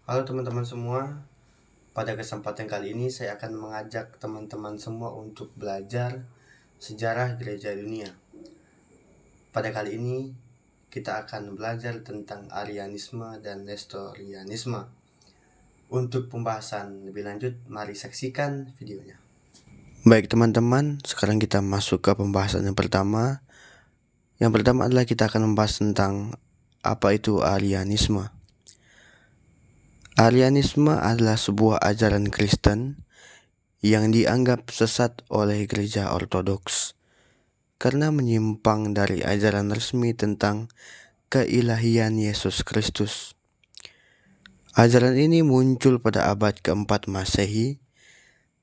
Halo teman-teman semua, pada kesempatan kali ini saya akan mengajak teman-teman semua untuk belajar sejarah gereja dunia. Pada kali ini kita akan belajar tentang Arianisme dan Nestorianisme. Untuk pembahasan lebih lanjut, mari saksikan videonya. Baik teman-teman, sekarang kita masuk ke pembahasan yang pertama. Yang pertama adalah kita akan membahas tentang apa itu Arianisme. Arianisme adalah sebuah ajaran Kristen yang dianggap sesat oleh gereja ortodoks karena menyimpang dari ajaran resmi tentang keilahian Yesus Kristus. Ajaran ini muncul pada abad keempat Masehi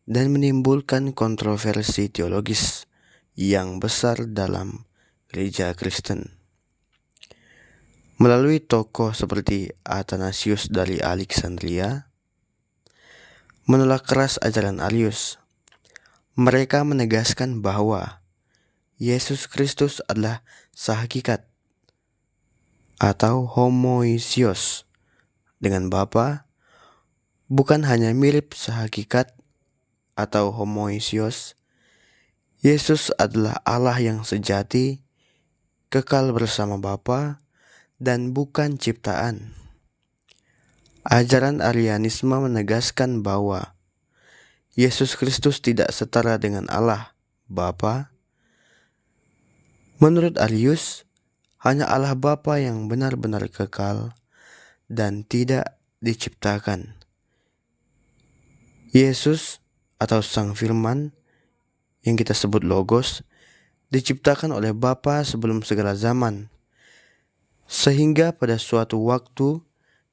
dan menimbulkan kontroversi teologis yang besar dalam gereja Kristen. Melalui tokoh seperti Athanasius dari Alexandria, menolak keras ajaran Arius. Mereka menegaskan bahwa Yesus Kristus adalah sehakikat atau homoiousios dengan Bapa, bukan hanya mirip sehakikat atau homoiousios. Yesus adalah Allah yang sejati, kekal bersama Bapa, dan bukan ciptaan. Ajaran Arianisme menegaskan bahwa Yesus Kristus tidak setara dengan Allah Bapa. Menurut Arius, hanya Allah Bapa yang benar-benar kekal dan tidak diciptakan. Yesus atau Sang Firman yang kita sebut Logos diciptakan oleh Bapa sebelum segala zaman, sehingga pada suatu waktu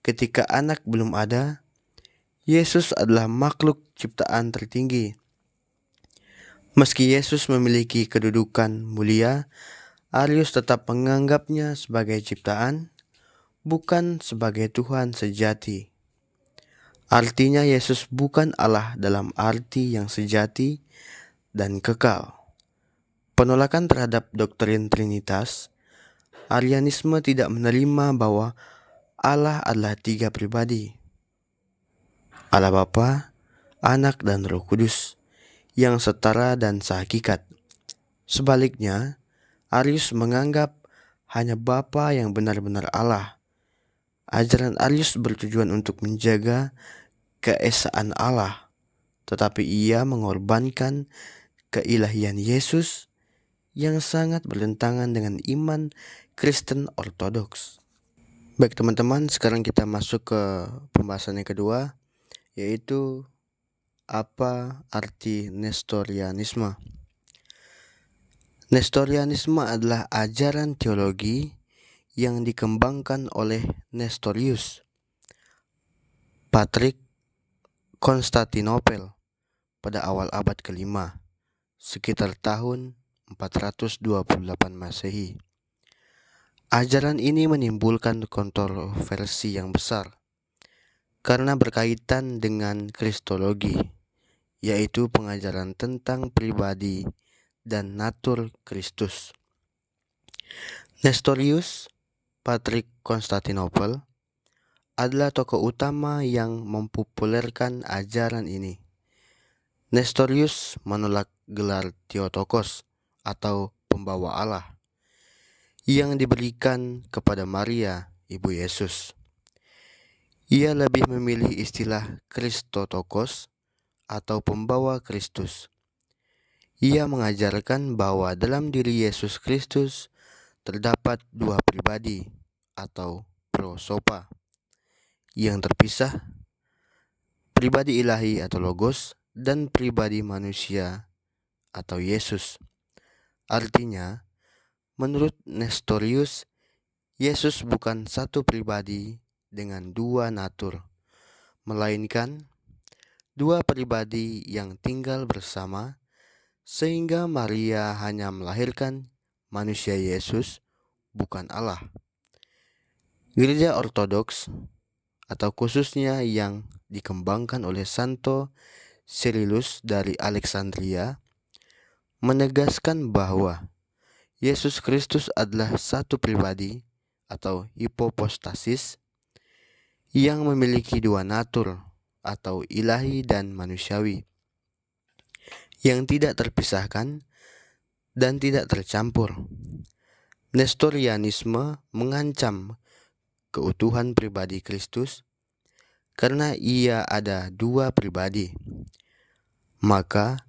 ketika anak belum ada, Yesus adalah makhluk ciptaan tertinggi. Meski Yesus memiliki kedudukan mulia, Arius tetap menganggapnya sebagai ciptaan, bukan sebagai Tuhan sejati. Artinya Yesus bukan Allah dalam arti yang sejati dan kekal. Penolakan terhadap doktrin Trinitas, Arianisme tidak menerima bahwa Allah adalah tiga pribadi, Allah Bapa, Anak, dan Roh Kudus, yang setara dan sehakikat. Sebaliknya, Arius menganggap hanya Bapa yang benar-benar Allah. Ajaran Arius bertujuan untuk menjaga keesaan Allah, tetapi ia mengorbankan keilahian Yesus yang sangat bertentangan dengan iman Kristen Ortodoks. Baik teman-teman, sekarang kita masuk ke pembahasan yang kedua, yaitu apa arti Nestorianisme. Nestorianisme adalah ajaran teologi yang dikembangkan oleh Nestorius, Patrik Konstantinopel pada awal abad kelima, sekitar tahun 428 Masehi. Ajaran ini menimbulkan kontroversi yang besar karena berkaitan dengan kristologi, yaitu pengajaran tentang pribadi dan natur Kristus. Nestorius, Patrik Konstantinopel, adalah tokoh utama yang mempopulerkan ajaran ini. Nestorius menolak gelar Theotokos atau pembawa Allah yang diberikan kepada Maria, ibu Yesus. Ia lebih memilih istilah Christotokos atau pembawa Kristus. Ia mengajarkan bahwa dalam diri Yesus Kristus terdapat dua pribadi atau prosopa yang terpisah, pribadi ilahi atau logos dan pribadi manusia atau Yesus. Artinya, menurut Nestorius, Yesus bukan satu pribadi dengan dua natur, melainkan dua pribadi yang tinggal bersama, sehingga Maria hanya melahirkan manusia Yesus, bukan Allah. Gereja Ortodoks, atau khususnya yang dikembangkan oleh Santo Cyrillus dari Alexandria, menegaskan bahwa Yesus Kristus adalah satu pribadi atau hipopostasis yang memiliki dua natur atau ilahi dan manusiawi, yang tidak terpisahkan dan tidak tercampur. Nestorianisme mengancam keutuhan pribadi Kristus karena ia ada dua pribadi, maka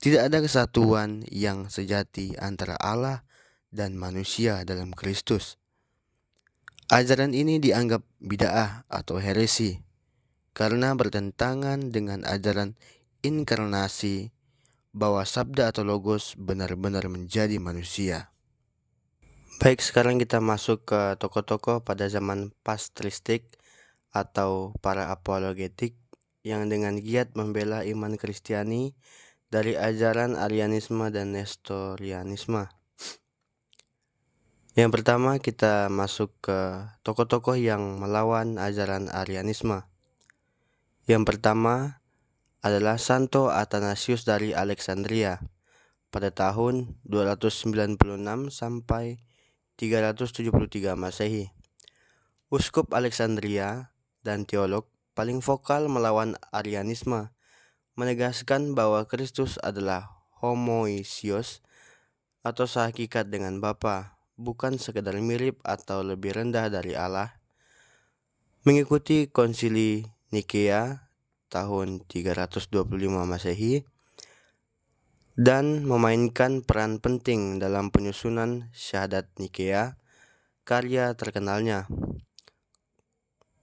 tidak ada kesatuan yang sejati antara Allah dan manusia dalam Kristus. Ajaran ini dianggap bid'ah atau heresi karena bertentangan dengan ajaran inkarnasi bahwa sabda atau logos benar-benar menjadi manusia. Baik, sekarang kita masuk ke tokoh-tokoh pada zaman pastristik atau para apologetik yang dengan giat membela iman Kristiani dari ajaran Arianisme dan Nestorianisme. Yang pertama, kita masuk ke tokoh-tokoh yang melawan ajaran Arianisme. Yang pertama adalah Santo Athanasius dari Alexandria pada tahun 296 sampai 373 Masehi. Uskup Alexandria dan teolog paling vokal melawan Arianisme, menegaskan bahwa Kristus adalah homoiousios atau sehakikat dengan Bapa, bukan sekedar mirip atau lebih rendah dari Allah. Mengikuti konsili Nikea tahun 325 Masehi dan memainkan peran penting dalam penyusunan Syahadat Nikea, karya terkenalnya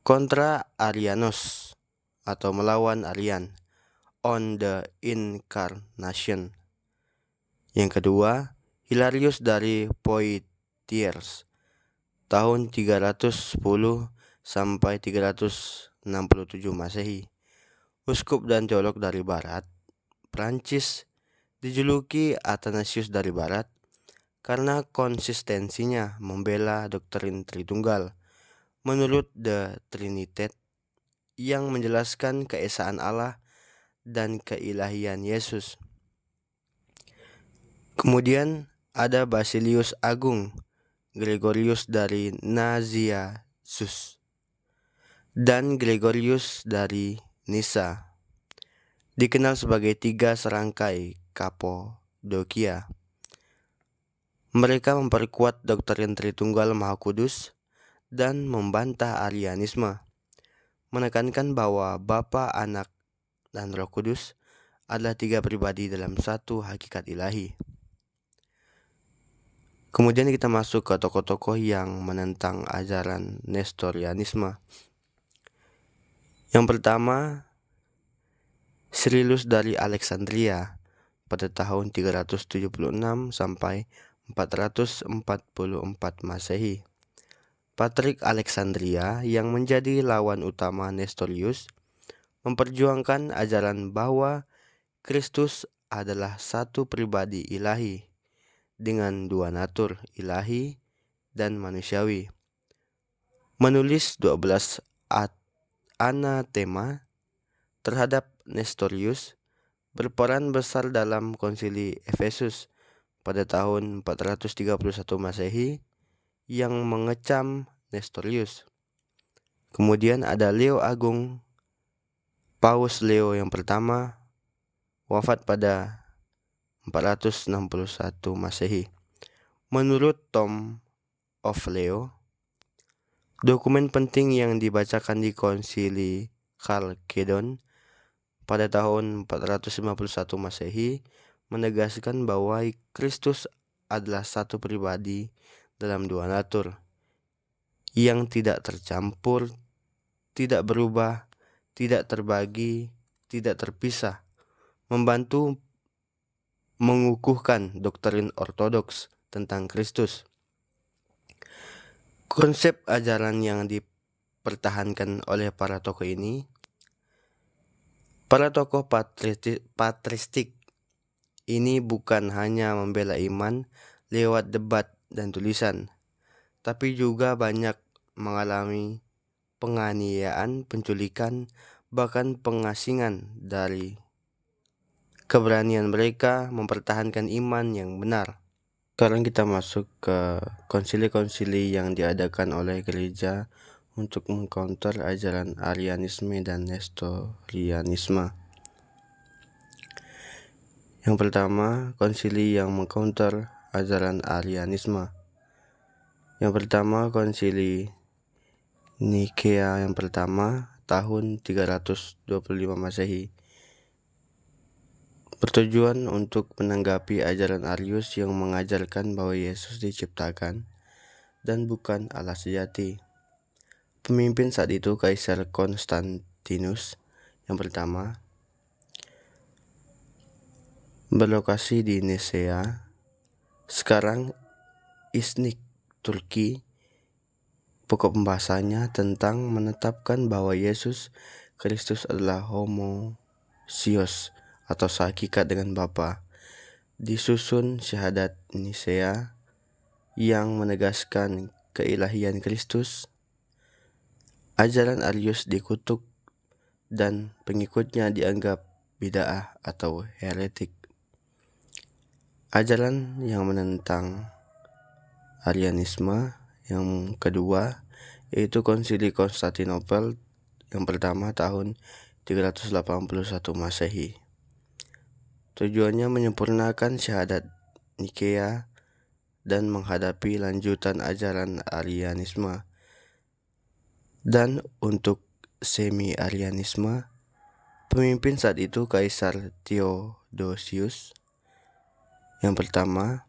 Contra Arianos atau melawan Arian, On the Incarnation. Yang kedua, Hilarius dari Poitiers tahun 310 sampai 367 Masehi. Uskup dan teolog dari Barat, Prancis, dijuluki Athanasius dari Barat karena konsistensinya membela doktrin Tritunggal menurut The Trinität yang menjelaskan keesaan Allah dan keilahian Yesus. Kemudian ada Basilius Agung, Gregorius dari Nazianzus, dan Gregorius dari Nisa, dikenal sebagai tiga serangkai Kapodokia. Mereka memperkuat doktrin Tritunggal Maha Kudus dan membantah Arianisme, menekankan bahwa Bapa, Anak, dan Roh Kudus adalah tiga pribadi dalam satu hakikat ilahi. Kemudian kita masuk ke tokoh-tokoh yang menentang ajaran Nestorianisme. Yang pertama, Cyrillus dari Alexandria pada tahun 376 sampai 444 Masehi. Patrik Alexandria yang menjadi lawan utama Nestorius memperjuangkan ajaran bahwa Kristus adalah satu pribadi ilahi dengan dua natur ilahi dan manusiawi. Menulis 12 anatema terhadap Nestorius, berperan besar dalam konsili Efesus pada tahun 431 Masehi yang mengecam Nestorius. Kemudian ada Leo Agung, Paus Leo yang pertama, wafat pada 461 Masehi. Menurut Tom of Leo, dokumen penting yang dibacakan di konsili Chalcedon pada tahun 451 Masehi menegaskan bahwa Kristus adalah satu pribadi dalam dua natur yang tidak tercampur, tidak berubah, tidak terbagi, tidak terpisah, membantu mengukuhkan doktrin ortodoks tentang Kristus. Konsep ajaran yang dipertahankan oleh para tokoh ini, para tokoh patristik ini bukan hanya membela iman lewat debat dan tulisan, tapi juga banyak mengalami penganiayaan, penculikan, bahkan pengasingan dari keberanian mereka mempertahankan iman yang benar. Sekarang kita masuk ke konsili-konsili yang diadakan oleh gereja untuk mengcounter ajaran Arianisme dan Nestorianisme. Yang pertama, konsili yang mengcounter ajaran Arianisme. Yang pertama, konsili Nikea yang pertama tahun 325 Masehi. Bertujuan untuk menanggapi ajaran Arius yang mengajarkan bahwa Yesus diciptakan dan bukan Allah sejati. Pemimpin saat itu Kaisar Konstantinus yang pertama, berlokasi di Nisea, sekarang Iznik, Turki. Pokok pembahasannya tentang menetapkan bahwa Yesus Kristus adalah homousios atau sehakikat dengan Bapa. Disusun syahadat Nisea yang menegaskan keilahian Kristus. Ajaran Arius dikutuk dan pengikutnya dianggap bid'ah atau heretik. Ajaran yang menentang Arianisme yang kedua yaitu Konsili Konstantinopel yang pertama tahun 381 Masehi. Tujuannya menyempurnakan syahadat Nikea dan menghadapi lanjutan ajaran Arianisme. Dan untuk semi-Arianisme, pemimpin saat itu Kaisar Theodosius yang pertama,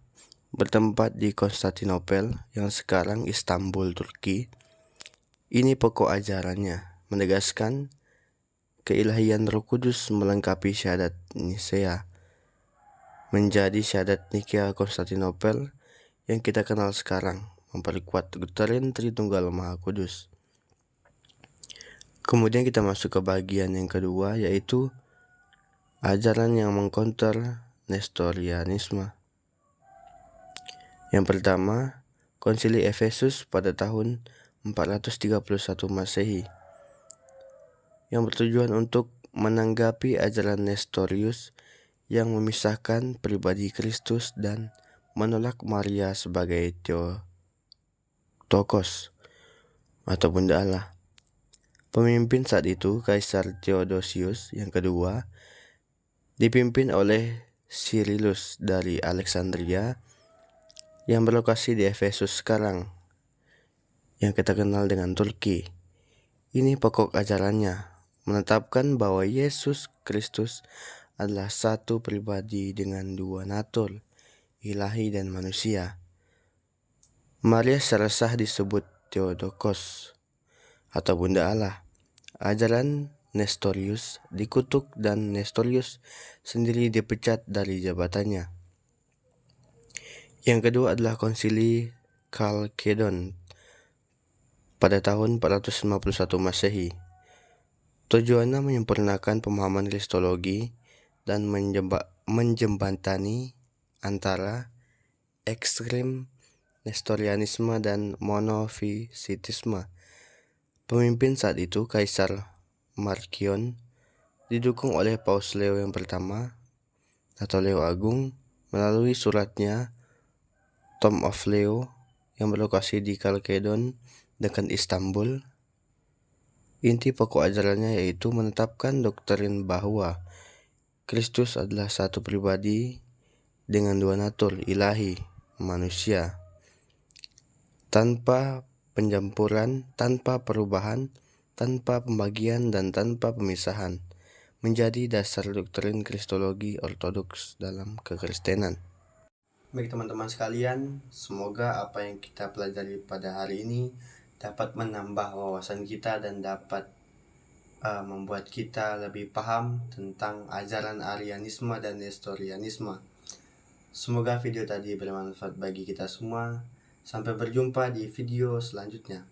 bertempat di Konstantinopel yang sekarang Istanbul, Turki. Ini pokok ajarannya, menegaskan keilahian Roh Kudus melengkapi syahadat Nisea menjadi syahadat Nikea Konstantinopel yang kita kenal sekarang, memperkuat doktrin Tritunggal Maha Kudus. Kemudian kita masuk ke bagian yang kedua, yaitu ajaran yang mengcounter Nestorianisme. Yang pertama, Konsili Efesus pada tahun 431 Masehi yang bertujuan untuk menanggapi ajaran Nestorius yang memisahkan pribadi Kristus dan menolak Maria sebagai Theotokos atau Bunda Allah. Pemimpin saat itu Kaisar Theodosius yang kedua dipimpin oleh Cyrillus dari Alexandria yang berlokasi di Efesus sekarang yang kita kenal dengan Turki. Ini pokok ajarannya, menetapkan bahwa Yesus Kristus adalah satu pribadi dengan dua natur, ilahi dan manusia. Maria secara sah disebut Theotokos atau Bunda Allah. Ajaran Nestorius dikutuk dan Nestorius sendiri dipecat dari jabatannya. Yang kedua adalah Konsili Chalcedon pada tahun 451 Masehi. Tujuannya menyempurnakan pemahaman kristologi dan menjembatani antara ekstrem Nestorianisme dan monofisitisme. Pemimpin saat itu Kaisar Markion didukung oleh Paus Leo yang pertama atau Leo Agung melalui suratnya Tome of Leo yang berlokasi di Chalcedon dekat Istanbul. Inti pokok ajarannya yaitu menetapkan doktrin bahwa Kristus adalah satu pribadi dengan dua natur, ilahi, manusia, tanpa pencampuran, tanpa perubahan, tanpa pembagian, dan tanpa pemisahan, menjadi dasar doktrin kristologi ortodoks dalam kekristenan. Baik teman-teman sekalian, semoga apa yang kita pelajari pada hari ini dapat menambah wawasan kita dan dapat membuat kita lebih paham tentang ajaran Arianisme dan Nestorianisme. Semoga video tadi bermanfaat bagi kita semua. Sampai berjumpa di video selanjutnya.